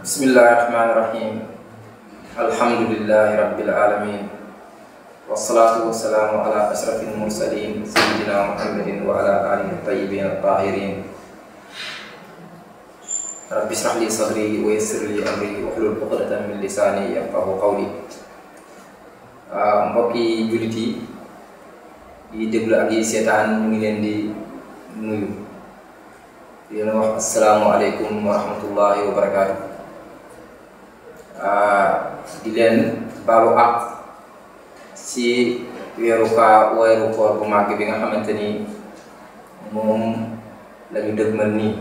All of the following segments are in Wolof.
Bismillahirrahmanirrahim. Alhamdulillahi rabbil alamin. Wassalatu wassalamu ala asrafil mursalin sayyidina Muhammadin wa ala alihi tayyibin at-tahirin. Rabbi shrah li sadri wa yassir li amri wa hlul 'uqdatan min lisani yafqahu qawli. Mbokki jullit yi déglu ak yi seetaan ñu ngi leen di nuyu di leen wax assalaamu aleykum wa rahmatullahi wa barakaatu. Di leen baalu àq ci weeru koor bu màgg bi nga xamante ni moom lañu dëgmal nii.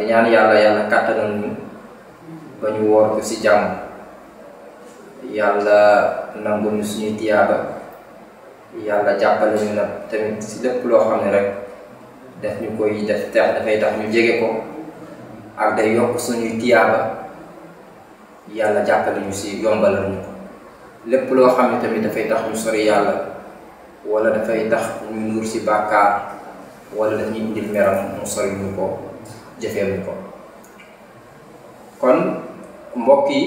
Di ñaan yàlla kàttanal ñu ba ñu woor ko ci jàmm, yàlla nangu ñu suñuy tiyaaba, yàlla jàppale ñu nag tamit ci lépp loo xam ne rek daf ñu koy def dafay tax ñu jege ko ak day yokk suñuy tiyaaba, yàlla jàppale ñu ci yombalal ñu ko. lépp loo xam ne tamit dafay tax ñu sori yàlla wala dafay tax ñu nuur ci bàkkaar wala dañuy indil meram mu sori ñu ko, jëfee ñu ko. kon mbokk yi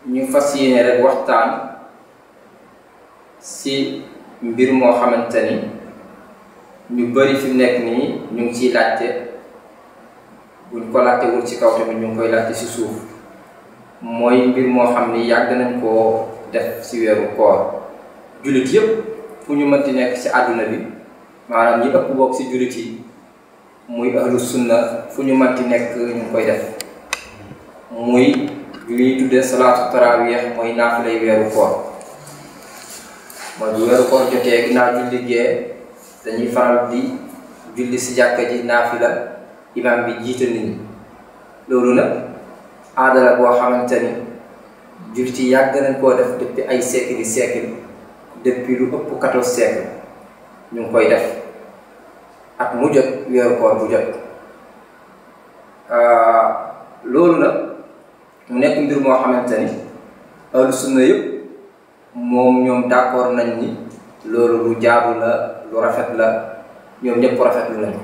ñu fas yéene rek waxtaan ci mbir moo xamante ni ñu bari fi nekk nii ñu ngi ciy laajte, buñ ko laajtewul ci kaw tamit ñu ngi koy laajte ci suuf. mooy mbir moo xam ni yàgg nañ koo def ci weeru koor. jullit yépp fu ñu mënti nekk ci àdduna bi, maanaam ñi ëpp bokk ci jullit yi muy ahlu sunna, fu ñu mënti nekk ñu ngi koy def. muy li ñuy tuddee salaatu tarawih, mooy naafilay weeru koor. mooy bu weeru koor jotee ginnaaw julli gee dañuy faral di julli ci jàkka ji naafila, imaam bi jiite nit ñi. loolu nag aada la boo xamante ni jullit yi yàgg nañ koo def depuis ay siècle depuis lu ëpp 14 siècle ñu ngi koy def at mu jot, weeru koor bu jot. loolu nag mu nekk mbir moo xamante ni ahlu sunna yëpp moom ñoom d'accord nañ ni loolu lu jaabu la, lu rafet la, ñoom ñëpp rafetlu nañu.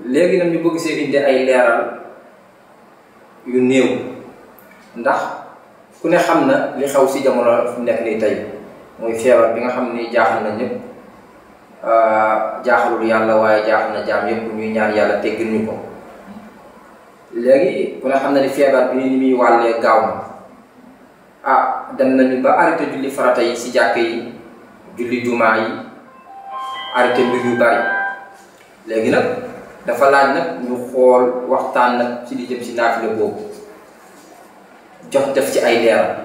léegi nag ñu bëgg see indi ay leeral yu néew, ndax ku ne xam na li xew ci jamono fu nekk nii tey, muy feebar bi nga xam ni jaaxal na ñëpp. jaaxalul yàlla waaye jaaxal na jaam yëpp, ñuy ñaan yàlla teggil ñu ko. léegi ku ne xam na ni feebar bi ni muy wàllee gaaw na. dem nañu ba arrêté julli farata yi ci jàkk yi, julli jumaa yi, arrêté mbir yu bari. léegi nag dafa laaj nag ñu xool waxtaan nag ci li jëm ci naafila boobu, def ci ay leeral.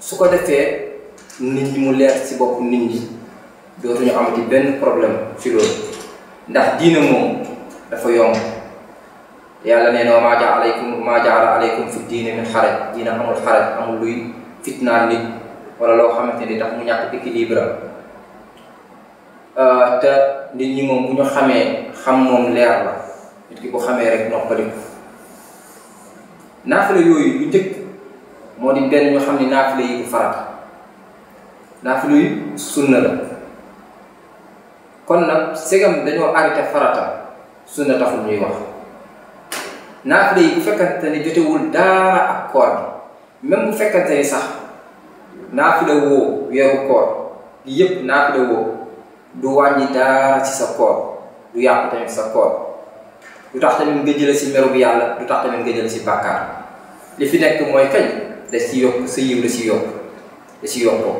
su ko defee nit ñi mu leer ci bopp nit ñi, dootuñu amati benn problème ci loolu. ndax diina moom dafa yomb. yàlla nee na maa jaala aleykum fi diine min xaraj. diina amul xaraj, amul luy fitnaan nit wala loo xamante ni tax mu ñàkk équilibre. te nit ñi moom bu ñu xamee, xam moom leer la. nit ki bu xamee rek noppaliku. naafila yooyu lu njëkk moo di benn ñu xam ni naafila yi du farata, naafila yi sunna la. kon nag segam dañoo arrêté farata, sunna taxul ñuy wax. naafila yi bu fekkante ni jotewul dara ak koor bi, même bu fekkante ni sax naafila woo weeru koor gi yépp naafila woo, du wàññi dara ci sa koor, du yàqu tamit sa koor. du tax tamit nga jële ci meru bi yàlla, du tax tamit nga jële ci bàkkaar. li fi nekk mooy kañ da ci yokk sa yiw, da ci yokkoo.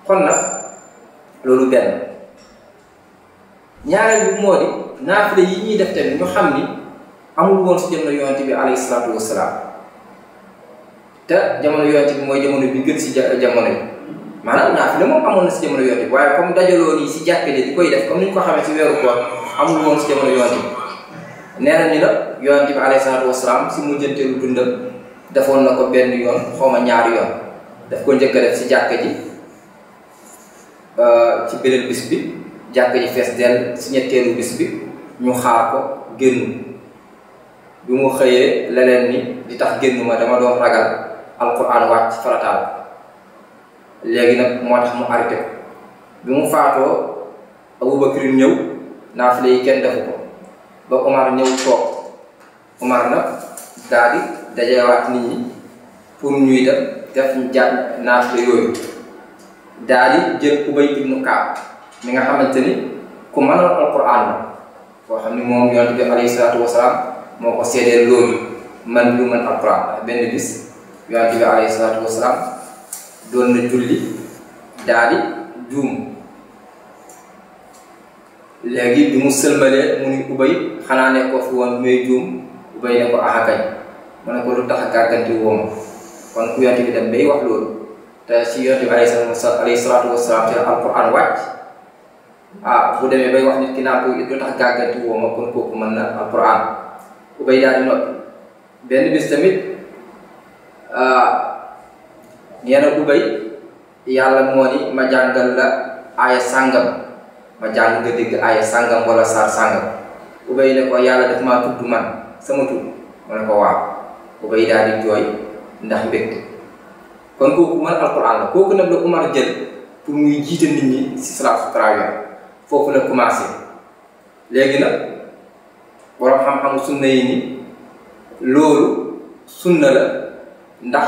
kon nag loolu benn. ñaareel bi moo di naafila yi ñuy def tamit ñu xam ni amul woon ci jamono yonent bi alayhi salaatu wassalaam. te jamono yonent bi mooy jamono bi gën ci jamono yi. maanaam naafila moom amoon na ci jamono yonent bi, waaye comme dajaloo nii ci jàkka di koy def comme ni ñu ko xamee ci weeru koor, amul woon ci jamono yonent bi. nee nañu la yonent bi alayhi salaatu wassalaam ci mujjanteelu dundam defoon na ko benn yoon, xawma ñaari yoon. daf ko njëkk a def ci jàkka ji ci beneen bis bi, jàkka ji fees dell. ci ñetteelu bis bi ñu xaar ko génn. bi mu xëyee leneen ni di tax génn ma dama doon ragal alquran wàcc farataal. léegi nag moo tax mu arrêté ko. bi mu faatoo Abubakar ñëw naafile yi kenn defu ko ba Omar ñëw toog Omar nag daal di dajewaat nit ñi pour ñuy def jàng naafile yooyu daal di jël Ubay ibnu Kaab mi nga xamante ni ku mënoon alquran la boo xam ni moom yonent bi alayhi salaatu wasalaam moo ko seedeel loolu man lu mën alquran benn bis yonent bi alayhi salaatu wasalaam doon na julli daal di juum léegi bi mu sëlmalee mu ni Ubay xanaa ne ko fi woon muy juum Ubay ne ko axakañ mu ne ko lu tax a gàgganti wooma kon ku yonent bi dem bay wax loolu te ci yonent bi alayhi salaatu wasalaam ci alquran wàcc bu demee bay wax nit ki naa ko lu tax gàgganti wooma kon kooku mën na alquran Ubay daal di noppi benn bis tamit nee na Ubay yàlla moo ni ma jàngal la aaya sàngam ma jàng nga dégg aaya sàngam wala saar sàngam Ubay ne ko yàlla daf maa tudd man sama tudd ma ne ko waaw Ubay daal di jooy ndax mbégte kon kooku mën alquran la kooku nag la Umar jël pour muy jiite nit ñi si salaatu tarawih foofu la commencé léegi nag borom xam-xamu sunna yi ni loolu sunna la ndax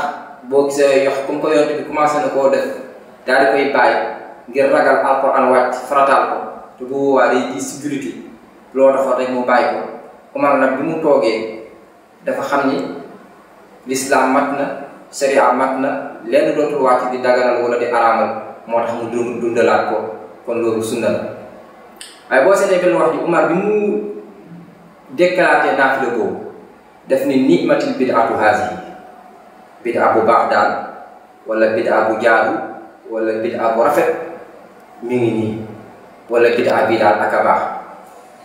boo gisee yox comme ko yonte bi commencé na koo def daal di koy bàyyi ngir ragal alquran wàcc farataal ko te bu boobaa day di si jullit loolu taxoon rek mu bàyyi ko Umar nag bi mu toogee dafa xam ni l'islam mat na sharia mat na lenn dootul wàcc di daganal wala di araamal moo tax mu dundalaat ko kon loolu sunna la waaye boo seetee benn wax ji Umar bi mu déclaré naafila boobu def ni ni'matil bid'atu hazihi bid'a bu baax daal wala bid'a bu jaadu wala bid'a bu rafet mi ngi nii wala bid'a bi daal ak a baax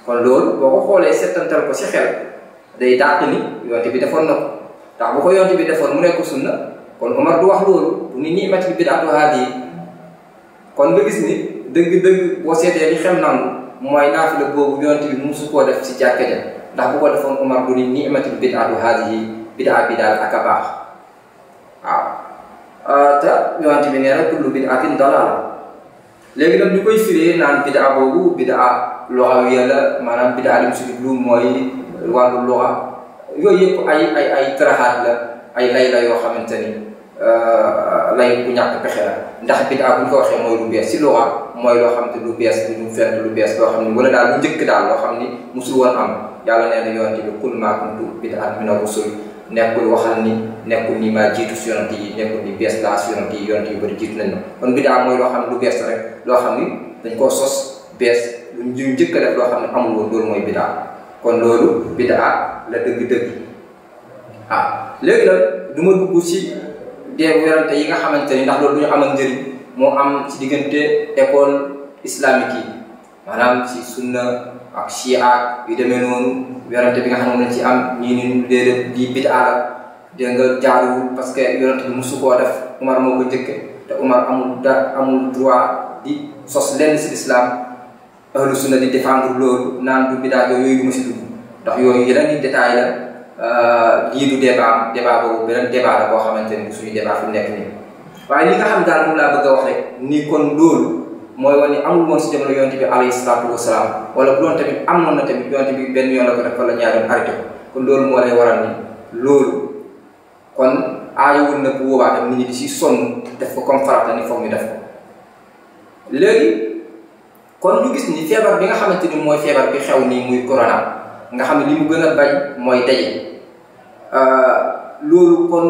kon loolu boo ko xoolee settantal ko si xel day dàq ni yonte bi defoon na ko ndax bu ko yonte bi defoon mu nekk sunna kon Omar du wax loolu bu ni ni'matil bid'atu haadihi kon nga gis ni dëgg-dëgg boo seetee li xel nangu mooy naafila boobu yonte bi musu koo def si jàkka ja ndax bu ko defoon Omar du ni ni'matil bid'atu haadihi bid'a bi daal ak a baax waaw te yonte bi nee na kullu bid'atin dalaala léegi nag ñu koy firee naan bid'a boobu bid'a lughawiyya la maanaam bid'a lim si jublu mooy wàllu lugha yooyu yëpp ay taraxaat la ay lay la yoo xamante ni lay bu ñàkk pexe la ndax bid'a bu ñu ko waxee mooy lu bees si lugha mooy loo xam te lu bees lu ñu fent lu bees loo xam ni wala daal lu njëkk daal loo xam ni musul woon am yàlla nee na yonte bi qul maa kuntu bid'an mina rusul nekkul waxal ni nekkul ni maa jiitu si yonent yi nekkul ni bees laa si yonent yi bëri jiitu nañu kon bid'a mooy loo xam ne lu bees la rek loo xam ni dañ koo sos bees lu ñu njëkk a def loo xam ne amul woon loolu mooy bid'a kon loolu bid'a la dëgg-dëgg léegi nag du ma dugg ci dee werante yi nga xamante ni ndax loolu du ñu amal njëriñ moo am ci diggante école islamique yi maanaam ci sunna ak chia yu demee noonu werante bi nga xam ne ci am ñii ni déedéet di bid'a la dégg nga jaaruwul parce que yonent bi musu koo def Umar moo ko njëkke te Umar amul droit di sos lenn si l'islam ahlu sunna di défendre loolu naan du bid'a yooyu ma si dugg ndax yooyu yeneen i détail la lii du débat boobu beneen débat la boo xamante ni suñu débat fi mu nekk nii waaye li nga xam daal moom laa bëgg a wax rek ni kon loolu mooy wane ni amul woon si jamono yonent bi alayhi salaatu wasalaam wala bu doon tamit amoon na tamit yonent bi benn yoon la ko def wala ñaari yoon arrêté ko kon loolu moo lay waral ni loolu kon aayowul na bu boobaa tam nit ñi di si sonn def ko comme farata ni foog ñu def ko léegi kon ñu gis ni feebar bi nga xamante ni mooy feebar bi xew nii muy corona nga xam ne li mu gën a bañ mooy daje loolu kon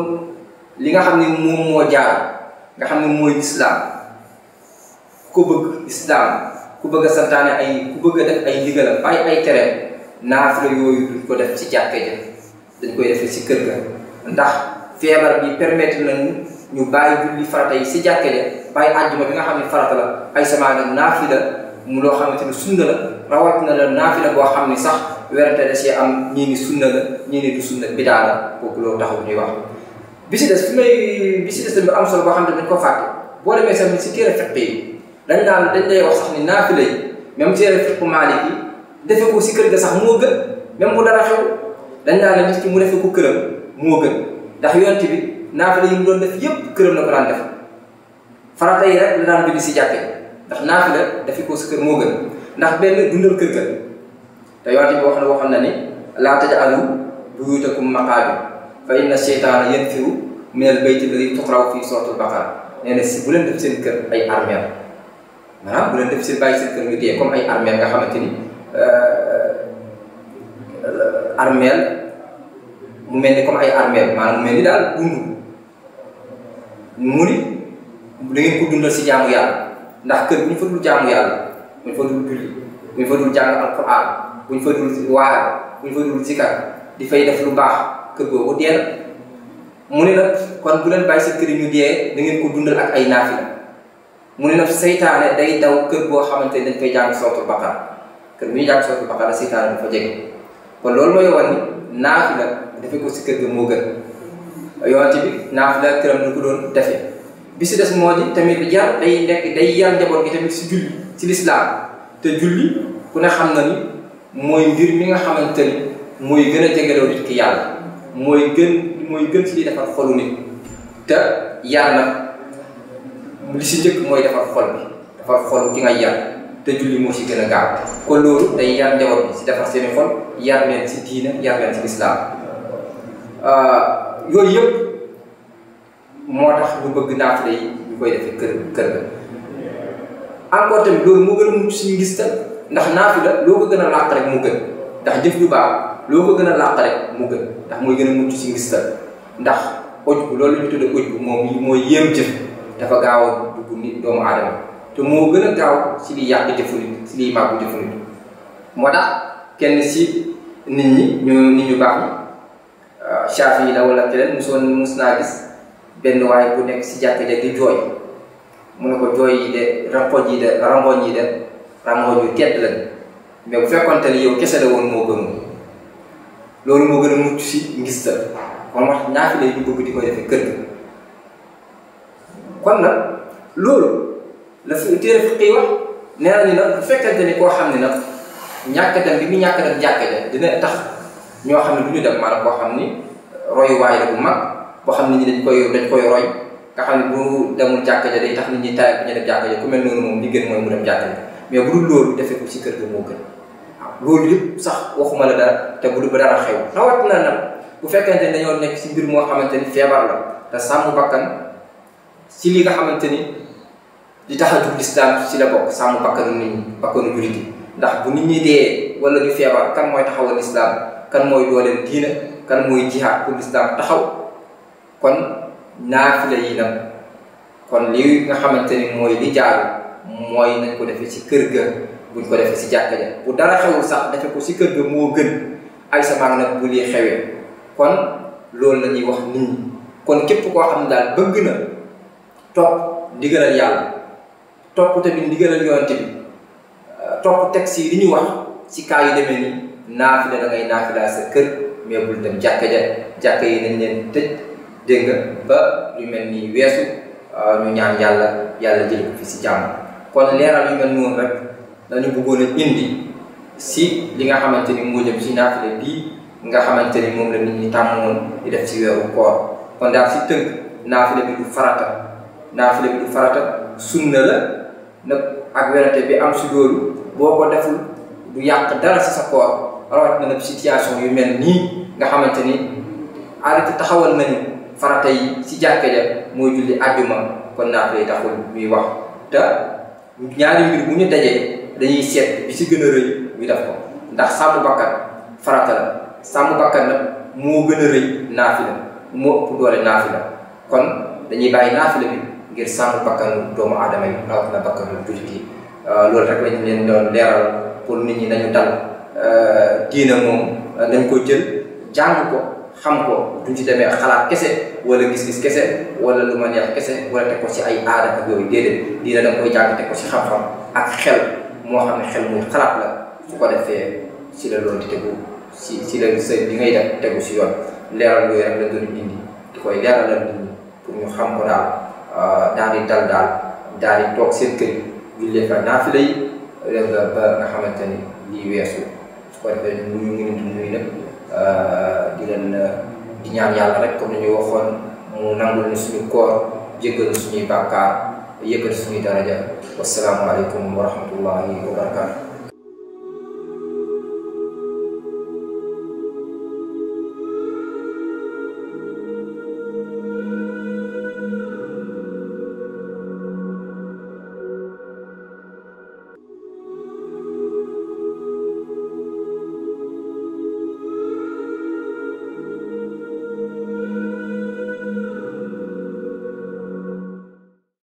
li nga xam ne moom moo jaar nga xam ne mooy islam ku bëgg islam ku bëgg a santaane ku bëgg a def ay ndigalam bàyyi ay tereem naafila yooyu duñ ko def ci jàkka ja dañ koy defee ci kër ga ndax feebar bi permettre nañu ñu bàyyi julli farata yi ci jàkka ja bàyyi àjjuma bi nga xam ne farata la ay sama nag naafila mu loo xamante ni sunna la rawatina la naafila boo xam ne sax werante da ci am ñii ni sunna la ñii ni du sunna bidaa la kooku loolu taxul ñuy wax bi ci des tamit am solo boo xam ne dañ ko fàtte boo demee sax ci téere fiqh yi dañ lay wax sax ni naafila yi même téere fiqh Maalik yi defe ko si kër ga sax moo gën même bu dara xew dañ naan la nit ki mu defe ko këram moo gën ndax yonent bi naafila yi mu doon def yépp këram la ko daan def farata yi rek la daan julli si jàkke ndax naafila defe ko si kër moo gën ndax benn dundal kër ga te yonent bi waxoon na ni laa taj'alu buyutakum maqaabir fa inna sheytaana yanfiru min al bayti alladi tuqra'u fii suuratul baqara nee na si bu leen def seen kër ay armeel maanaam bu leen def seen bàyyi seen kër ñu dee comme ay armeel nga xamante ni armeel mu mel ni comme ay armeel maanaam mu mel ni daal dund mu ni da ngeen ko dundal si jaamu yàlla ndax kër bu ñu fa dul jaamu yàlla bu ñu fa dul julli bu ñu fa dul jàng alquran bu ñu fa dul waar bu ñu fa dul zikar di fay def lu baax kër googu dee na mu ne nag kon bu leen bàyyi seen kër yi ñu dee da ngeen ko dundal ak ay naafila mu ne nag seytaane day daw kër boo xamante ni dañ koy jàng suratul baqara kër bu ñu jàng suratul baqara seytaane du fa jege kon loolu mooy wan ni naafila defe ko si kër ga moo gën yonent bi naafila këram ñu ko doon defee bi si des moo di tamit yar day yar njaboot gi tamit si julli si lislaam te julli ku ne xam na ni mooy mbir mi nga xamante ni mooy gën a jegeloo nit ki yàlla mooy gën ci li defar xolu nit te yar nag li si njëkk mooy defar xol bi defar xol ki nga yar te julli moo si gën a gaaw kon loolu day yar njaboot bi si defar seeni xol yar leen si diina yar leen si lislaam yooyu yëpp moo tax ñu bëgg naafila yi ñu koy defee kër ga encore tamit loolu moo gën a mucc suñu gis ndax naafila loo ko gën a làq rek mu gën ndax jëf ju baax loo ko gën a làq rek mu gën ndax mooy gën a mucc si ngis ndax oj bu loolu ñu tudde oj bu moom mooy yéem jëf dafa gaaw a dugg nit doomu aadama te moo gën a gaaw si liy yàq jëfu nit si liy màggu jëfu nit moo tax kenn si nit ñu baax ñi Shaafi yi la wala keneen mus naa gis benn waay bu nekk si jàkka ja di jooy mu ne ko jooy yi de rangoñ yi de rangoñ yu tedd lañ mais bu fekkonte ni yow kese la woon moo gënu loolu moo gën a mucc si ngis kon wax naafila yi ñu bëgg di koy defee kër gi kon nag loolu la fi téere fiqh wax nee na ni nag bu fekkente ni koo xam ne nag ñàkk dem bi mu ñàkk dem jàkka ja dina tax ñoo xam ne du ñu dem maanaam koo xam ni royuwaay la bu mag boo xam ne ñi dañ koy roy nga xam ne bu demul jàkka ja day tax nit ñi taay bi ñu dem jàkka ja ku mel noonu moom li gën mooy mu dem jàkka ja mais bu dul loolu defee ko ci kër ga moo gën waaw loolu yëpp sax waxuma la dara te bu dul ba dara xew rawat na nag bu fekkente ne dañoo nekk si mbir moo xamante ni feebar la te sàmm bakkan si li nga xamante ni di tax a jug lislaam si la bokk sàmm bakkanu nit ñi bakkanu jullit yi ndax bu nit ñi dee wala ñu feebar kan mooy taxawal lislaam kan mooy dooleel diina kan mooy jihaad pour lislaam taxaw kon naafila yi nag kon li nga xamante ni mooy li jaaru mooy nañ ko defee ci kër ga buñ ko defee si jàkka ja bu dara xewul sax defe ko si kër ga moo gën ay samaan nag bu lii xewee kon loolu la ñuy wax nit ñi kon képp koo xam ne daal bëgg na topp ndigalal yàlla topp tamit ndigalal yonent bi topp texte yi li ñu wax ci kaa yu demee ni naafila da ngay naafila sa kër mais bul dem jàkka ja jàkka yi nañ leen tëj dégg nga ba lu mel ni weesu ñu ñaan yàlla jël ko fi si jàmm kon leeral yu mel noonu rek dañu bëggoon a indi si li nga xamante ni moo jëm si naafila bii nga xamante ni moom la nit ñi tàmmoon di def si weeru koor kon daal si tënk naafila bi du farata sunna la nag ak werante bi am si loolu boo ko deful du yàq dara si sa koor rawat na nag situation yu mel nii nga xamante ni arrêté taxawal nañu farata yi si jàkka ja mooy julli àjjuma kon naafila yi taxul muy wax te ñaari mbir bu ñu dajee dañuy seet bi si gën a rëy ñu def ko ndax sàmm bakkan farata la sàmm bakkan nag moo gën a rëy naafila moo ëpp doole naafila kon dañuy bàyyi naafila bi ngir sàmm bakkanu doomu aadama yi rawat na bakkanu jullit yi loolu rek lañ leen doon leeral pour nit ñi nañu dal diina moom dañ ko jël jàng ko xam ko duñ ci demee xalaat kese wala gis-gis kese wala lu ma neex kese wala teg ko ci ay aada ak yooyu déedéet diina da nga koy jàng teg ko ci xam-xam ak xel moo xam ne xel muy xalaat la su ko defee ci la loolu di tegu ci la sa li ngay def tegu ci yoon leeral yooyu rek la doon indi di koy leeralal nit ñi pour ñu xam ko daal daal di dal daal di toog seen kër yi jullee fa naafila yi ba nga xamante ni lii weesu su ko defee ñu nuyu nag di leen di ñaan yàlla rek comme ni ñu waxoon mu nangul ni suñu koor jéggal suñuy bàkkaar yëkkati suñuy daraja wassalaamu aleykum wa rahmatullahi wa barakatuh